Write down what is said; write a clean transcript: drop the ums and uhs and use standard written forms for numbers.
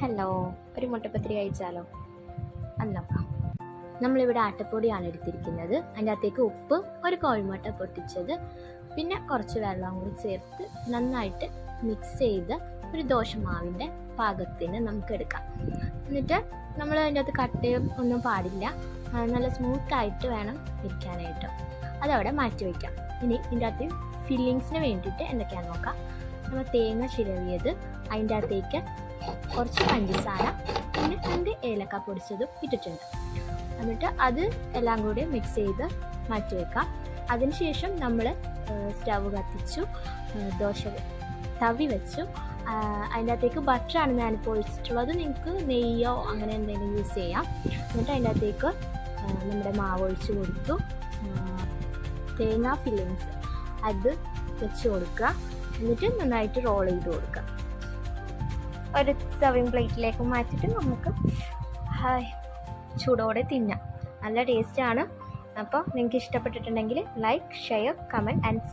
Hello, ഒരു മുട്ടപ്പത്തിരി കഴിച്ചാലോ? അത് നോക്കാം. നമ്മളിവിടെ ആട്ടപ്പൊടിയാണ് എടുത്തിരിക്കുന്നത്. അതിൻ്റെ അകത്തേക്ക് ഉപ്പ്, ഒരു കോഴിമുട്ട പൊട്ടിച്ചത്, പിന്നെ കുറച്ച് വെള്ളം കൂടി ചേർത്ത് നന്നായിട്ട് മിക്സ് ചെയ്ത് ഒരു ദോശമാവിൻ്റെ പാകത്തിന് നമുക്ക് എടുക്കാം. എന്നിട്ട് നമ്മൾ അതിൻ്റെ അകത്ത് കട്ടയും ഒന്നും പാടില്ല, നല്ല സ്മൂത്തായിട്ട് വേണം ഇരിക്കാനായിട്ട്. അതവിടെ മാറ്റി വയ്ക്കാം. ഇനി ഇതിൻ്റെ അകത്ത് ഫില്ലിങ്സിന് വേണ്ടിയിട്ട് എന്തൊക്കെയാണെന്ന് നോക്കാം. നമ്മൾ തേങ്ങ ചിരവിയത്, അതിൻ്റെ അകത്തേക്ക് കുറച്ച് പഞ്ചസാര, പിന്നെ 2 ഏലക്ക പൊടിച്ചതും ഇട്ടിട്ടുണ്ട്. എന്നിട്ട് അത് എല്ലാം കൂടി മിക്സ് ചെയ്ത് മാറ്റി വെക്കാം. അതിനുശേഷം നമ്മൾ സ്റ്റവ് കത്തിച്ചു, ദോശ തവി വെച്ചു. അതിൻ്റെ അകത്തേക്ക് ബട്ടറാണ് ഞാനിപ്പോൾ ഒഴിച്ചിട്ടുള്ളത്. നിങ്ങൾക്ക് നെയ്യോ അങ്ങനെ എന്തെങ്കിലും യൂസ് ചെയ്യാം. എന്നിട്ട് അതിൻ്റെ അകത്തേക്ക് നമ്മുടെ മാവ് ഒഴിച്ച് കൊടുത്തു. തേങ്ങ ഫില്ലിങ്സ് അത് വെച്ച് കൊടുക്കുക. എന്നിട്ട് നന്നായിട്ട് റോൾ ചെയ്ത് കൊടുക്കുക. ഒരു സർവിങ് പ്ലേറ്റിലേക്ക് മാറ്റിയിട്ട് നമുക്ക് ചൂടോടെ തിന്നാം. നല്ല ടേസ്റ്റാണ്. അപ്പോൾ നിങ്ങൾക്ക് ഇഷ്ടപ്പെട്ടിട്ടുണ്ടെങ്കിൽ ലൈക്ക്, ഷെയർ, കമൻറ്റ് ആൻഡ്